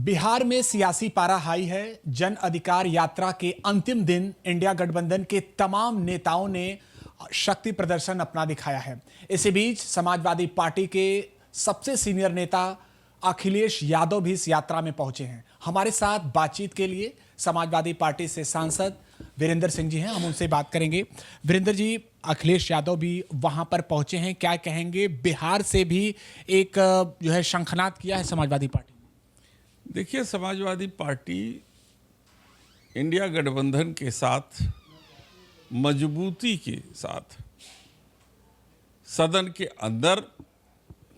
बिहार में सियासी पारा हाई है। जन अधिकार यात्रा के अंतिम दिन इंडिया गठबंधन के तमाम नेताओं ने शक्ति प्रदर्शन अपना दिखाया है। इसी बीच समाजवादी पार्टी के सबसे सीनियर नेता अखिलेश यादव भी इस यात्रा में पहुंचे हैं। हमारे साथ बातचीत के लिए समाजवादी पार्टी से सांसद वीरेंद्र सिंह जी हैं, हम उनसे बात करेंगे। वीरेंद्र जी, अखिलेश यादव भी वहां पर पहुंचे हैं, क्या कहेंगे? बिहार से भी एक जो है शंखनाद किया है समाजवादी पार्टी। देखिए, समाजवादी पार्टी इंडिया गठबंधन के साथ मजबूती के साथ सदन के अंदर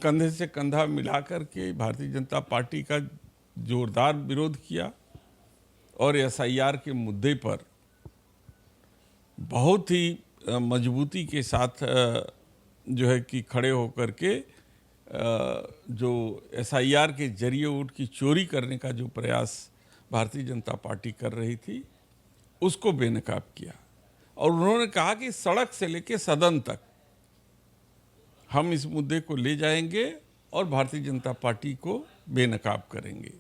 कंधे से कंधा मिलाकर के भारतीय जनता पार्टी का जोरदार विरोध किया और एसआईआर के मुद्दे पर बहुत ही मजबूती के साथ जो है कि खड़े होकर के जो एसआईआर के जरिए वोट की चोरी करने का जो प्रयास भारतीय जनता पार्टी कर रही थी उसको बेनकाब किया। और उन्होंने कहा कि सड़क से लेकर सदन तक हम इस मुद्दे को ले जाएंगे और भारतीय जनता पार्टी को बेनकाब करेंगे।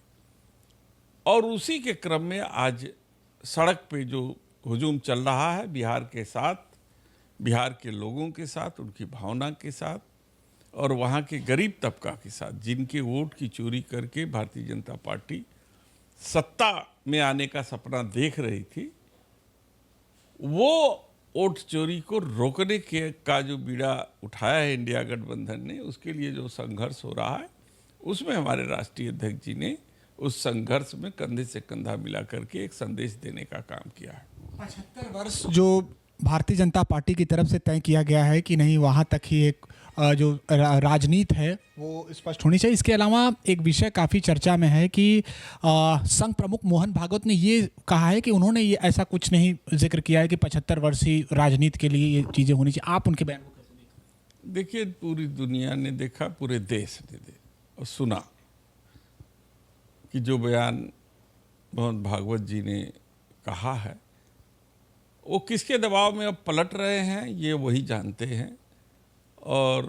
और उसी के क्रम में आज सड़क पे जो हुजूम चल रहा है बिहार के साथ, बिहार के लोगों के साथ, उनकी भावना के साथ और वहाँ के गरीब तबका के साथ, जिनके वोट की चोरी करके भारतीय जनता पार्टी सत्ता में आने का सपना देख रही थी, वो वोट चोरी को रोकने के का जो बीड़ा उठाया है इंडिया गठबंधन ने, उसके लिए जो संघर्ष हो रहा है उसमें हमारे राष्ट्रीय अध्यक्ष जी ने उस संघर्ष में कंधे से कंधा मिला करके एक संदेश देने का काम किया है। 75 वर्ष जो भारतीय जनता पार्टी की तरफ से तय किया गया है कि नहीं, वहाँ तक ही एक जो राजनीति है वो स्पष्ट होनी चाहिए। इसके अलावा एक विषय काफ़ी चर्चा में है कि संघ प्रमुख मोहन भागवत ने ये कहा है कि उन्होंने ये ऐसा कुछ नहीं जिक्र किया है कि 75 वर्ष ही राजनीति के लिए ये चीज़ें होनी चाहिए। आप उनके बयान को कैसे देखते हैं? देखिए, पूरी दुनिया ने देखा, पूरे देश ने और सुना कि जो बयान मोहन भागवत जी ने कहा है वो किसके दबाव में अब पलट रहे हैं ये वही जानते हैं। और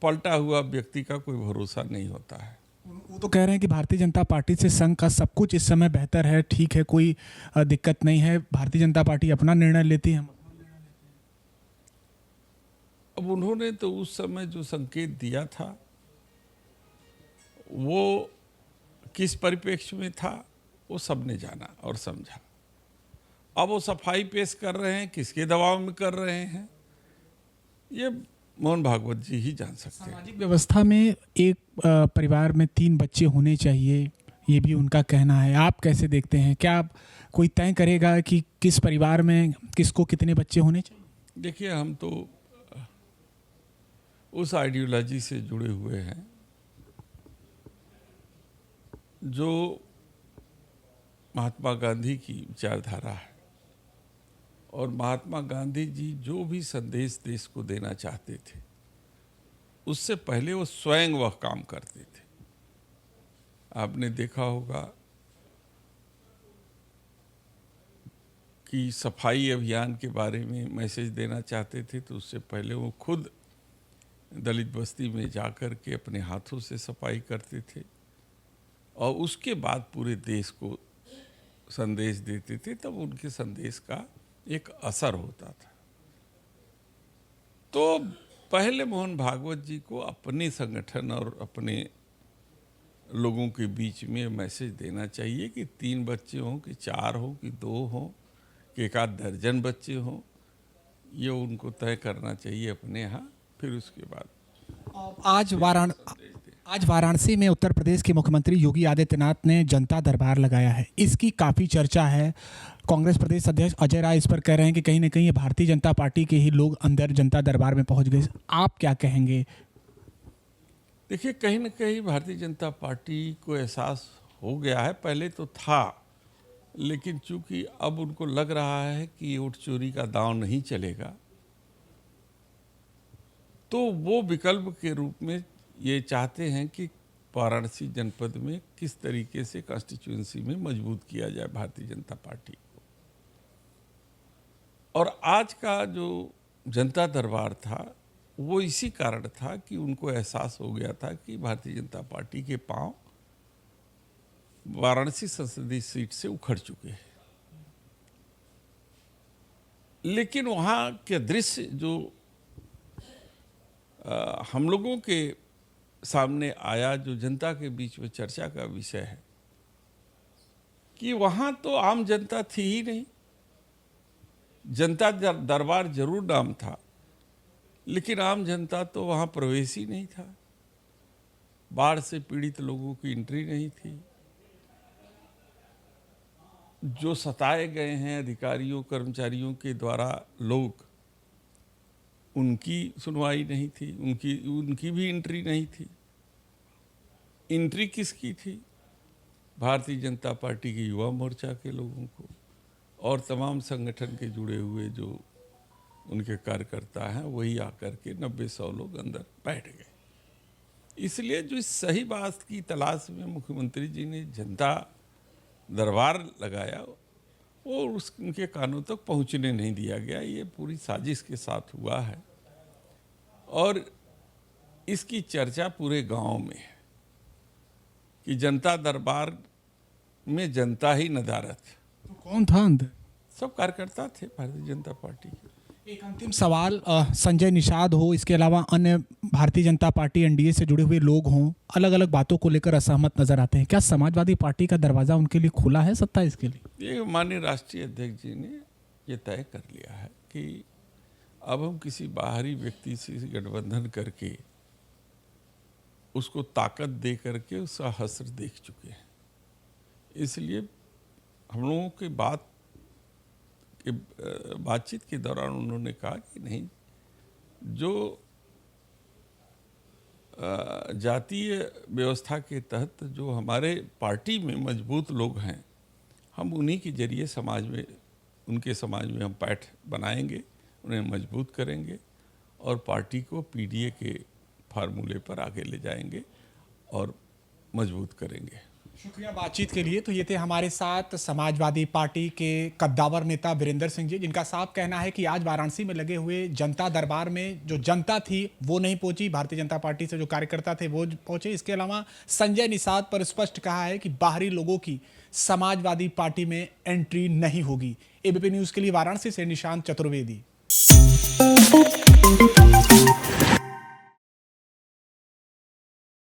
पलटा हुआ व्यक्ति का कोई भरोसा नहीं होता है। वो तो कह रहे हैं कि भारतीय जनता पार्टी से संघ का सब कुछ इस समय बेहतर है, ठीक है, कोई दिक्कत नहीं है, भारतीय जनता पार्टी अपना निर्णय लेती है। अब उन्होंने तो उस समय जो संकेत दिया था वो किस परिप्रेक्ष्य में था वो सबने जाना और समझा। अब वो सफाई पेश कर रहे हैं, किसके दबाव में कर रहे हैं ये मोहन भागवत जी ही जान सकते हैं। सामाजिक व्यवस्था में एक परिवार में 3 बच्चे होने चाहिए, ये भी उनका कहना है। आप कैसे देखते हैं? क्या आप कोई तय करेगा कि किस परिवार में किसको कितने बच्चे होने चाहिए? देखिए, हम तो उस आइडियोलॉजी से जुड़े हुए हैं जो महात्मा गांधी की विचारधारा है। और महात्मा गांधी जी जो भी संदेश देश को देना चाहते थे उससे पहले वो स्वयं वह काम करते थे। आपने देखा होगा कि सफाई अभियान के बारे में मैसेज देना चाहते थे तो उससे पहले वो खुद दलित बस्ती में जाकर के अपने हाथों से सफाई करते थे और उसके बाद पूरे देश को संदेश देते थे। तब उनके संदेश का एक असर होता था। तो पहले मोहन भागवत जी को अपने संगठन और अपने लोगों के बीच में मैसेज देना चाहिए कि 3 बच्चे हों कि 4 हों कि 2 हों कि 1 आध दर्जन बच्चे हों, ये उनको तय करना चाहिए अपने यहाँ। फिर उसके बाद आज वाराणसी में उत्तर प्रदेश के मुख्यमंत्री योगी आदित्यनाथ ने जनता दरबार लगाया है। इसकी काफ़ी चर्चा है। कांग्रेस प्रदेश अध्यक्ष अजय राय इस पर कह रहे हैं कि कहीं ना कहीं ये भारतीय जनता पार्टी के ही लोग अंदर जनता दरबार में पहुंच गए। आप क्या कहेंगे? देखिए, कहीं ना कहीं भारतीय जनता पार्टी को एहसास हो गया है, पहले तो था, लेकिन चूंकि अब उनको लग रहा है कि वोट चोरी का दांव नहीं चलेगा तो वो विकल्प के रूप में ये चाहते हैं कि वाराणसी जनपद में किस तरीके से कॉन्स्टिट्यूएंसी में मजबूत किया जाए भारतीय जनता पार्टी को। और आज का जो जनता दरबार था वो इसी कारण था कि उनको एहसास हो गया था कि भारतीय जनता पार्टी के पांव वाराणसी संसदीय सीट से उखड़ चुके हैं। लेकिन वहाँ के दृश्य जो हम लोगों के सामने आया, जो जनता के बीच में चर्चा का विषय है, कि वहाँ तो आम जनता थी ही नहीं। जनता दरबार जरूर नाम था, लेकिन आम जनता तो वहाँ प्रवेश ही नहीं था। बाढ़ से पीड़ित लोगों की एंट्री नहीं थी। जो सताए गए हैं अधिकारियों कर्मचारियों के द्वारा लोग, उनकी सुनवाई नहीं थी, उनकी भी एंट्री नहीं थी। एंट्री किसकी थी? भारतीय जनता पार्टी के युवा मोर्चा के लोगों को और तमाम संगठन के जुड़े हुए जो उनके कार्यकर्ता हैं, वही आकर के 90-100 लोग अंदर बैठ गए। इसलिए जो इस सही बात की तलाश में मुख्यमंत्री जी ने जनता दरबार लगाया, वो उनके कानों तक पहुंचने नहीं दिया गया। ये पूरी साजिश के साथ हुआ है और इसकी चर्चा पूरे गांव में है कि जनता दरबार में जनता ही नदारत। तो कौन था अंदर? सब कार्यकर्ता थे भारतीय जनता पार्टी के। एक अंतिम सवाल, संजय निषाद हो, इसके अलावा अन्य भारतीय जनता पार्टी एनडीए से जुड़े हुए लोग हों, अलग अलग बातों को लेकर असहमत नजर आते हैं। क्या समाजवादी पार्टी का दरवाजा उनके लिए खुला है 27 के लिए? ये माननीय राष्ट्रीय अध्यक्ष जी ने ये तय कर लिया है कि अब हम किसी बाहरी व्यक्ति से गठबंधन करके उसको ताकत दे करके उसका हश्र देख चुके हैं। इसलिए हम लोगों के बातचीत के दौरान उन्होंने कहा कि नहीं, जो जातीय व्यवस्था के तहत जो हमारे पार्टी में मजबूत लोग हैं, हम उन्हीं के जरिए समाज में, उनके समाज में हम पैठ बनाएंगे, उन्हें मजबूत करेंगे और पार्टी को पीडीए के फार्मूले पर आगे ले जाएंगे और मजबूत करेंगे। शुक्रिया बातचीत के लिए। तो ये थे हमारे साथ समाजवादी पार्टी के कद्दावर नेता वीरेंद्र सिंह जी, जिनका साफ कहना है कि आज वाराणसी में लगे हुए जनता दरबार में जो जनता थी वो नहीं पहुंची, भारतीय जनता पार्टी से जो कार्यकर्ता थे वो पहुंचे। इसके अलावा संजय निषाद पर स्पष्ट कहा है कि बाहरी लोगों की समाजवादी पार्टी में एंट्री नहीं होगी। एबीपी न्यूज के लिए वाराणसी से निशांत चतुर्वेदी।